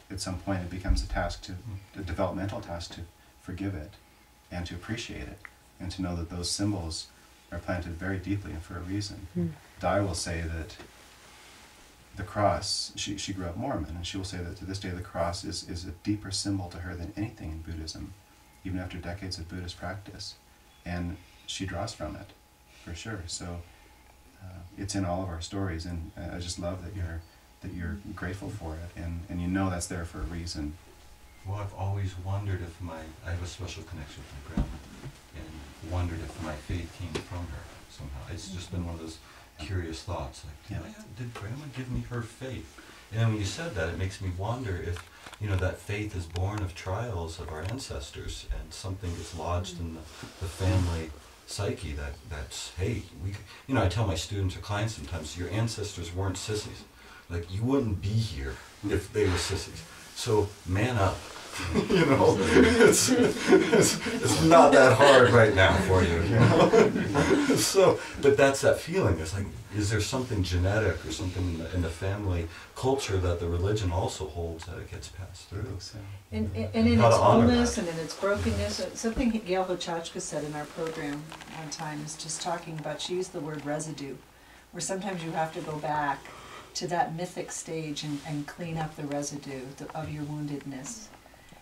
at some point it becomes a task a developmental task to forgive it and to appreciate it and to know that those symbols are planted very deeply and for a reason. Di will say that the cross, she grew up Mormon, and she will say that to this day the cross is a deeper symbol to her than anything in Buddhism, even after decades of Buddhist practice. And she draws from it, for sure. So it's in all of our stories, and I just love that you're grateful for it, and you know that's there for a reason. Well, I've always wondered if I have a special connection with my grandma, and wondered if my faith came from her somehow. It's just been one of those curious thoughts, like, did Grandma give me her faith? And when you said that, it makes me wonder if, that faith is born of trials of our ancestors, and something gets lodged in the family psyche that's, hey, I tell my students or clients sometimes, your ancestors weren't sissies. Like, you wouldn't be here if they were sissies. So, man up. It's not that hard right now for you, So, but that's that feeling. It's like, is there something genetic or something in the family culture that the religion also holds that it gets passed through? And in its wholeness and in its brokenness, something Gail Hochachka said in our program one time is just talking about, she used the word residue, where sometimes you have to go back to that mythic stage and clean up the residue of your woundedness.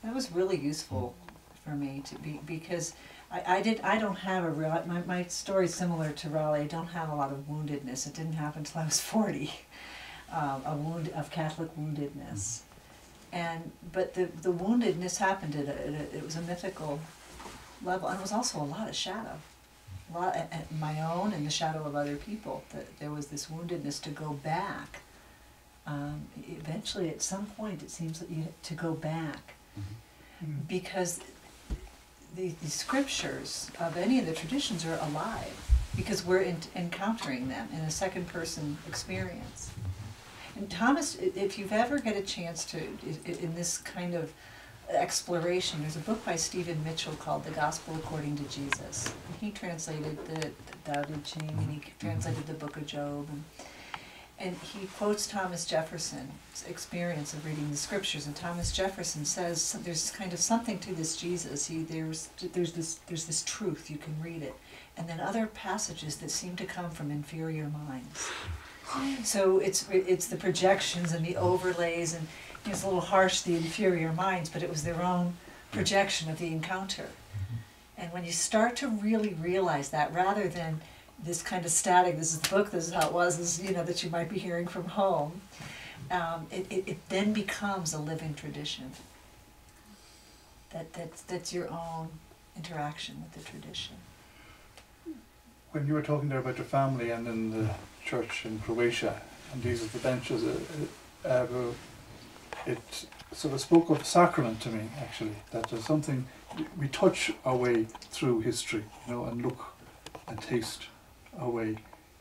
That was really useful for me to be, because I don't have a real, my story's similar to Raleigh. I don't have a lot of woundedness. It didn't happen until I was 40, of Catholic woundedness. But the woundedness happened it was a mythical level, and it was also a lot of shadow. A lot my own and the shadow of other people. That there was this woundedness to go back. Eventually, at some point, it seems that you have to go back. Because the scriptures of any of the traditions are alive, because we're encountering them in a second-person experience. And Thomas, if you've ever get a chance to, in this kind of exploration, there's a book by Stephen Mitchell called The Gospel According to Jesus. And he translated the Tao Te Ching, and he translated the Book of Job. And he quotes Thomas Jefferson's experience of reading the scriptures, and Thomas Jefferson says there's kind of something to this Jesus. There's this truth, you can read it, and then other passages that seem to come from inferior minds. So it's the projections and the overlays, and it's a little harsh, the inferior minds, but it was their own projection of the encounter. And when you start to really realize that, rather than this kind of static, this is the book, this is how it was, that you might be hearing from home, it then becomes a living tradition. That's your own interaction with the tradition. When you were talking there about your family and in the church in Croatia, and these are the benches, it sort of spoke of sacrament to me, actually, that there's something, we touch our way through history, and look and taste our way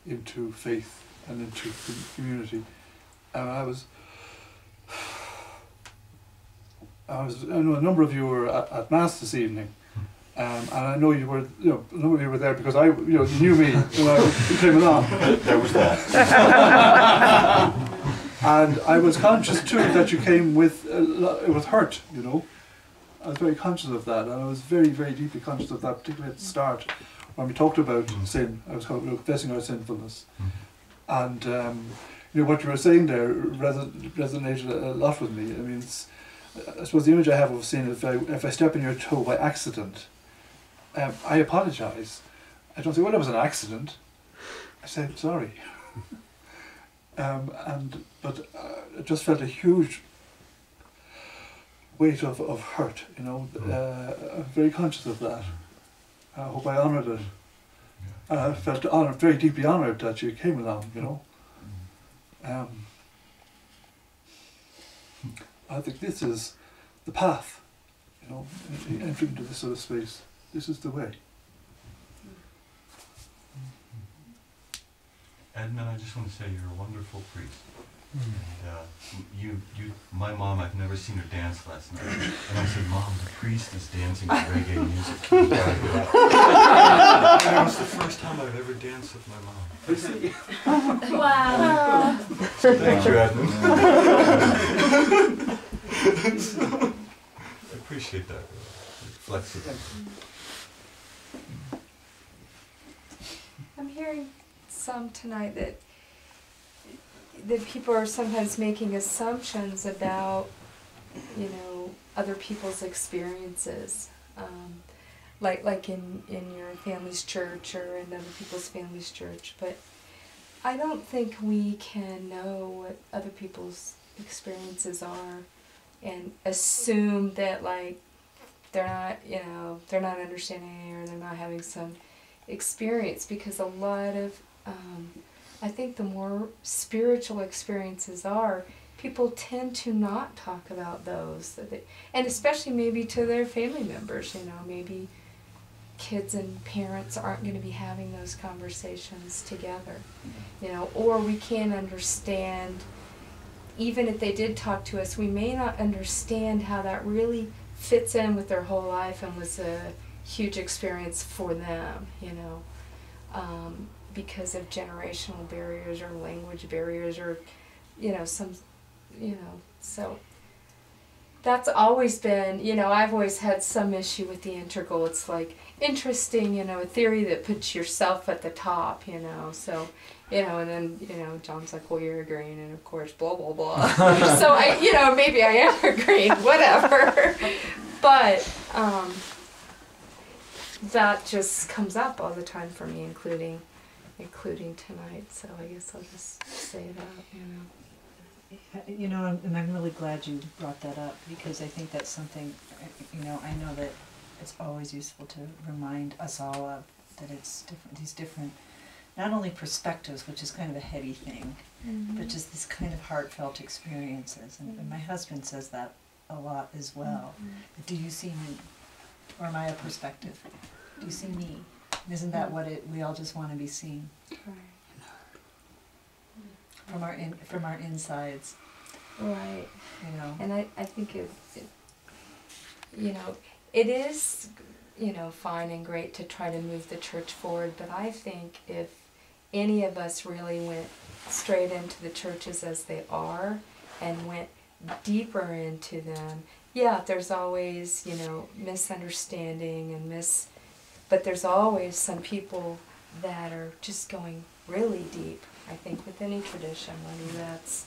into faith and into community. And I know a number of you were at Mass this evening, and I know you were, a number of you were there because you knew me when I came along. There was that. And I was conscious too that you came with hurt, I was very conscious of that, and I was very, very deeply conscious of that, particularly at the start. When we talked about sin, I was confessing our sinfulness. And what you were saying there resonated a lot with me. I mean, I suppose the image I have of sin, if I step in your toe by accident, I apologise. I don't say, well, it was an accident. I say, sorry. But I just felt a huge weight of hurt, I'm very conscious of that. I hope I honoured it. I felt honoured, very deeply honoured that you came along, I think this is the path, entering into this sort of space. This is the way. Edmund, I just want to say you're a wonderful priest. And my mom, I've never seen her dance last night. And I said, Mom, the priest is dancing to reggae music. And it was the first time I've ever danced with my mom. Wow. Thank you, Edmund. So, I appreciate that. Flexible. I'm hearing some tonight that people are sometimes making assumptions about, you know, other people's experiences, like in your family's church or in other people's family's church. But I don't think we can know what other people's experiences are and assume that, like, they're not, you know, they're not understanding or they're not having some experience, because a lot of, I think the more spiritual experiences are, people tend to not talk about those, and especially maybe to their family members, you know, maybe kids and parents aren't going to be having those conversations together, you know, or we can't understand, even if they did talk to us, we may not understand how that really fits in with their whole life and was a huge experience for them, you know, because of generational barriers or language barriers or, you know, some, you know, so that's always been, you know, I've always had some issue with the integral. It's like interesting, you know, a theory that puts yourself at the top, you know, so, you know, and then, you know, John's like, well, you're agreeing, and of course, blah, blah, blah. So I, you know, maybe I am agreeing, whatever. But that just comes up all the time for me, including tonight. So I guess I'll just say that, you know. You know, and I'm really glad you brought that up, because I think that's something, you know, I know that it's always useful to remind us all of, that it's different, these different, not only perspectives, which is kind of a heady thing, but just this kind of heartfelt experiences. And my husband says that a lot as well. Do you see me? Or am I a perspective? Do you see me? Isn't that what we all just want to be seen? Right. From our insides. Right. You know. And I think it, you know, it is, you know, fine and great to try to move the church forward, but I think if any of us really went straight into the churches as they are and went deeper into them, yeah, there's always, you know, misunderstanding and but there's always some people that are just going really deep, I think, with any tradition, whether that's,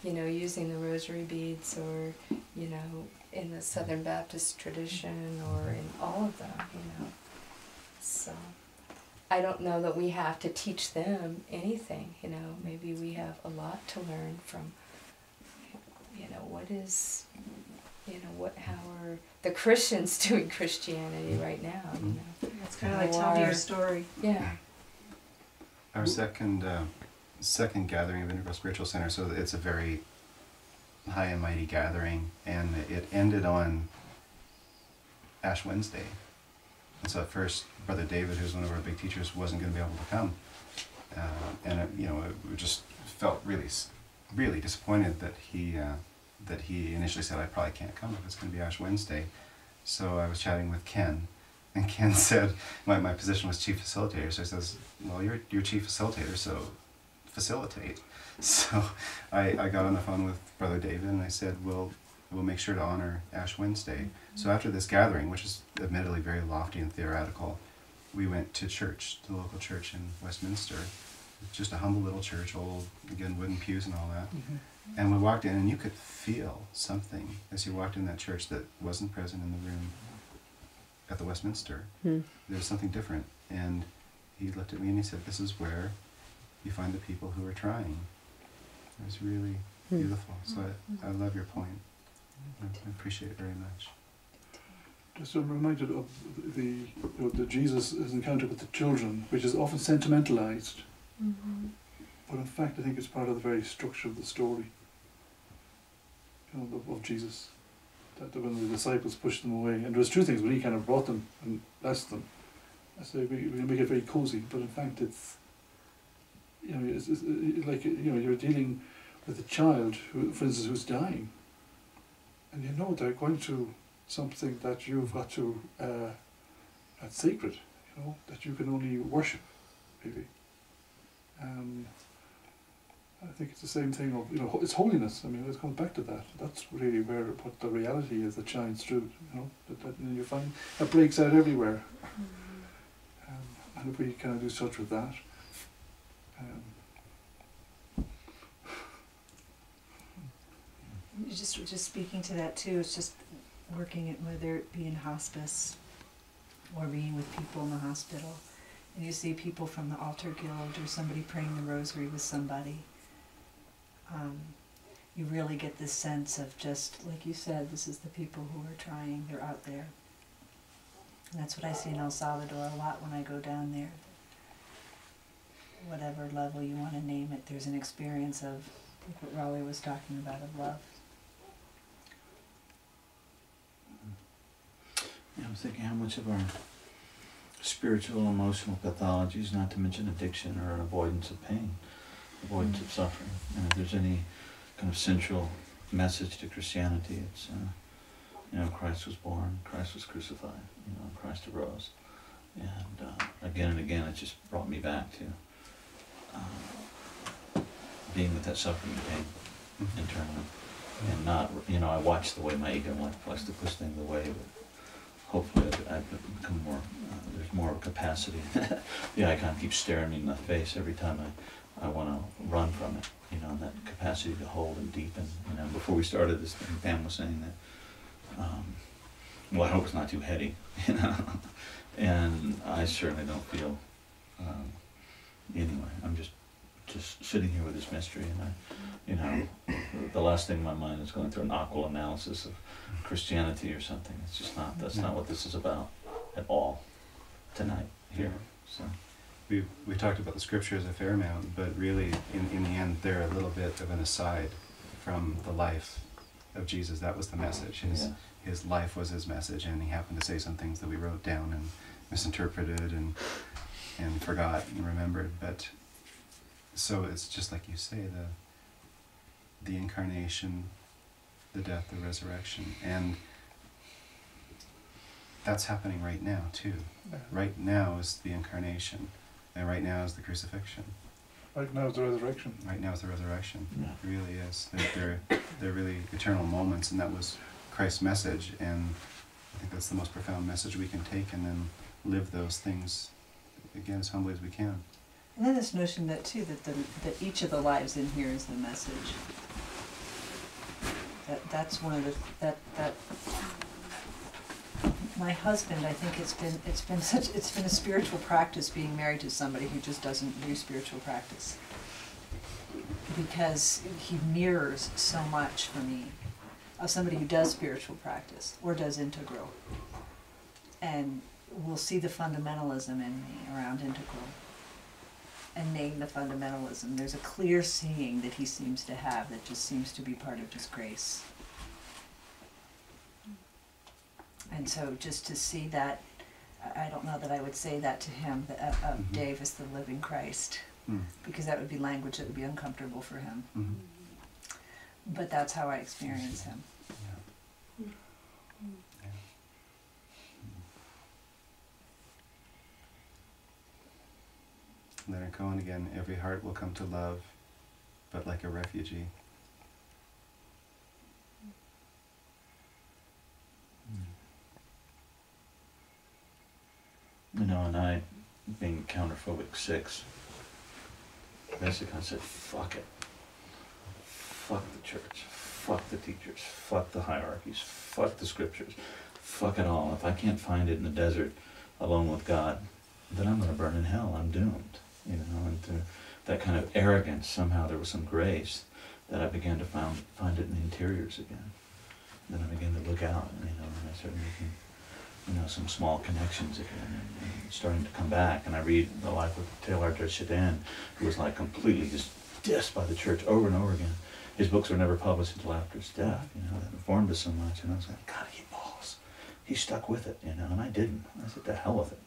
you know, using the rosary beads or, you know, in the Southern Baptist tradition or in all of them, you know. So I don't know that we have to teach them anything, you know. Maybe we have a lot to learn from, you know, what is, you know, how are the Christians doing Christianity right now, you know. It's kind of like telling your story. Yeah. Our second gathering of Integral Spiritual Center, so it's a very high and mighty gathering, and it ended on Ash Wednesday. And so at first, Brother David, who's one of our big teachers, wasn't going to be able to come, and it, you know, we just felt really disappointed that he initially said, I probably can't come if it's going to be Ash Wednesday. So I was chatting with Ken, and Ken said, my position was chief facilitator, so he says, well, you're chief facilitator, so facilitate. So I got on the phone with Brother David, and I said, we'll make sure to honor Ash Wednesday. So after this gathering, which is admittedly very lofty and theoretical, we went to church, to the local church in Westminster, just a humble little church, old, again, wooden pews and all that. And we walked in, and you could feel something as you walked in that church that wasn't present in the room at the Westminster. There was something different. And he looked at me and he said, this is where you find the people who are trying. It was really beautiful. So I love your point. I appreciate it very much. Just I'm reminded of the Jesus' encounter with the children, which is often sentimentalized. But in fact, I think it's part of the very structure of the story, you know, of Jesus. That when the disciples pushed them away, and there was two things, when he kind of brought them and blessed them, I say we make it very cozy, but in fact it's, you know, it's like, you know, you're dealing with a child who, for instance, who's dying, and you know they're going through something that you've got to, that's sacred, you know, that you can only worship, really. I think it's the same thing of, you know, it's holiness. I mean, it comes back to that. That's really where what the reality is that shines through. You know, that you find that breaks out everywhere. And if we kind of do such with that. Just speaking to that too, it's just working at, whether it be in hospice or being with people in the hospital, and you see people from the altar guild or somebody praying the rosary with somebody, you really get this sense of just, like you said, this is the people who are trying, they're out there. And that's what I see in El Salvador a lot when I go down there. Whatever level you want to name it, there's an experience of, like what Raleigh was talking about, of love. Yeah, I'm thinking how much of our spiritual, emotional pathologies, not to mention addiction, or an avoidance of pain, avoidance of suffering. And if there's any kind of central message to Christianity, it's, you know, Christ was born, Christ was crucified, you know, Christ arose. And again and again, it just brought me back to being with that suffering and pain internally. And not, you know, I watch the way my ego likes to push things away, but hopefully I've become more, there's more capacity. The icon keeps staring me in the face every time I want to run from it, you know, and that capacity to hold and deepen. You know, before we started this thing, Pam was saying that, well, I hope it's not too heady, you know, and I certainly don't feel, anyway, I'm just sitting here with this mystery, and I, you know, the last thing in my mind is going through an aqua analysis of Christianity or something. It's just not, that's not what this is about at all tonight here. So we talked about the scriptures a fair amount, but really in the end they're a little bit of an aside from the life of Jesus. That was the message. His life was his message, and he happened to say some things that we wrote down and misinterpreted and forgot and remembered. But so it's just like you say, the incarnation, the death, the resurrection, and that's happening right now too. Right now is the incarnation, and right now is the crucifixion. Right now is the resurrection. Right now is the resurrection. Yeah. It really is. They're really eternal moments, and that was Christ's message, and I think that's the most profound message we can take, and then live those things again as humbly as we can. And then this notion that too, that each of the lives in here is the message. That's one of the that my husband, I think it's been a spiritual practice being married to somebody who just doesn't do spiritual practice, because he mirrors so much for me of somebody who does spiritual practice or does integral, and will see the fundamentalism in me around integral and name the fundamentalism. There's a clear seeing that he seems to have that just seems to be part of his grace. And so just to see that, I don't know that I would say that to him, of Dave as the living Christ, because that would be language that would be uncomfortable for him. But that's how I experience him. Leonard Cohen again, every heart will come to love, but like a refugee. You know, and I, being counterphobic 6, basically I said, fuck it. Fuck the church. Fuck the teachers. Fuck the hierarchies. Fuck the scriptures. Fuck it all. If I can't find it in the desert alone with God, then I'm going to burn in hell. I'm doomed. You know, and through that kind of arrogance, somehow there was some grace that I began to find it in the interiors again. Then I began to look out, you know, and I started making, you know, some small connections again, and starting to come back. And I read the life of Teilhard de Chardin, who was like completely just dissed by the church over and over again. His books were never published until after his death, you know, that informed us so much. And I was like, God, he balls. He stuck with it, you know, and I didn't. I said, the hell with it,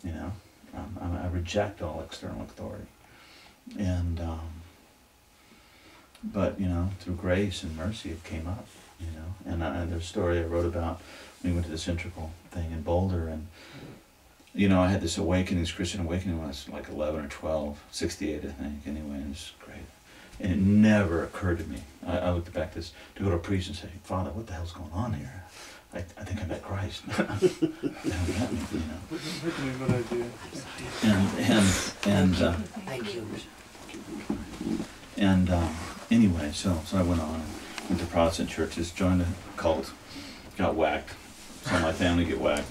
you know. I reject all external authority. And, but, you know, through grace and mercy, it came up, you know. And there's a story I wrote about, we went to this integral thing in Boulder, and, you know, I had this awakening, this Christian awakening when I was like 11 or 12, 68, I think, anyway, and it was great. And it never occurred to me. I looked back this to go to a priest and say, Father, what the hell's going on here? I think I met Christ. They haven't met me, you know. Would be a good idea. Thank you. And anyway, so I went on, went to Protestant churches, joined a cult, got whacked. Saw my family get whacked.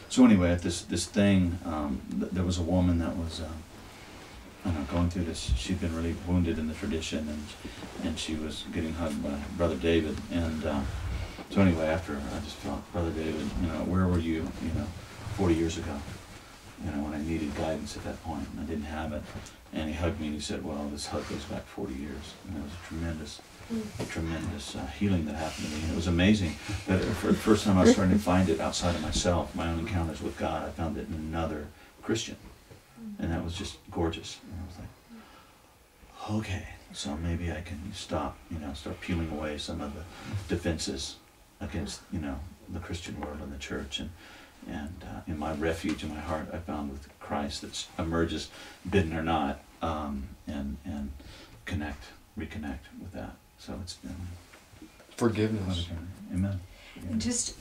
So anyway, at this thing, there was a woman that was, I don't know, going through this. She'd been really wounded in the tradition, and she was getting hugged by Brother David. And so anyway, after I just thought, Brother David, you know, where were you, 40 years ago? When I needed guidance at that point, and I didn't have it. And he hugged me and he said, well, this hug goes back 40 years. And it was a tremendous healing that happened to me. And it was amazing that for the first time I was starting to find it outside of myself, my own encounters with God. I found it in another Christian. And that was just gorgeous. And I was like, okay, so maybe I can start peeling away some of the defenses against, the Christian world and the church. And in my refuge in my heart, I found with Christ that emerges, bidden or not, and reconnect with that. So it's been Forgiveness. Amen. And just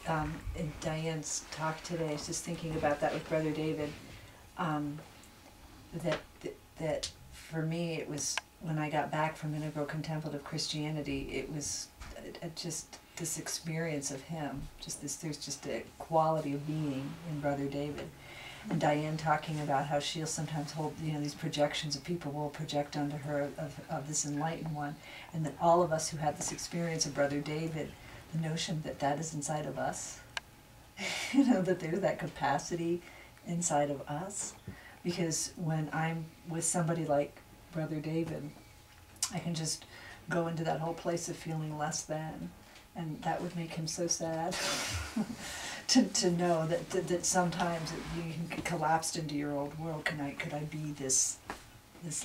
in Diane's talk today, I was just thinking about that with Brother David. That for me, it was when I got back from integral contemplative Christianity, it was just this experience of him. There's just a quality of being in Brother David. And Diane talking about how she'll sometimes hold, these projections of people will project onto her of this enlightened one, and that all of us who had this experience of Brother David, the notion that is inside of us, that there's that capacity inside of us. Because when I'm with somebody like Brother David, I can just go into that whole place of feeling less than, and that would make him so sad. to know that sometimes you collapsed into your old world. Could I be this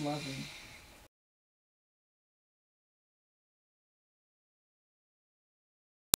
loving?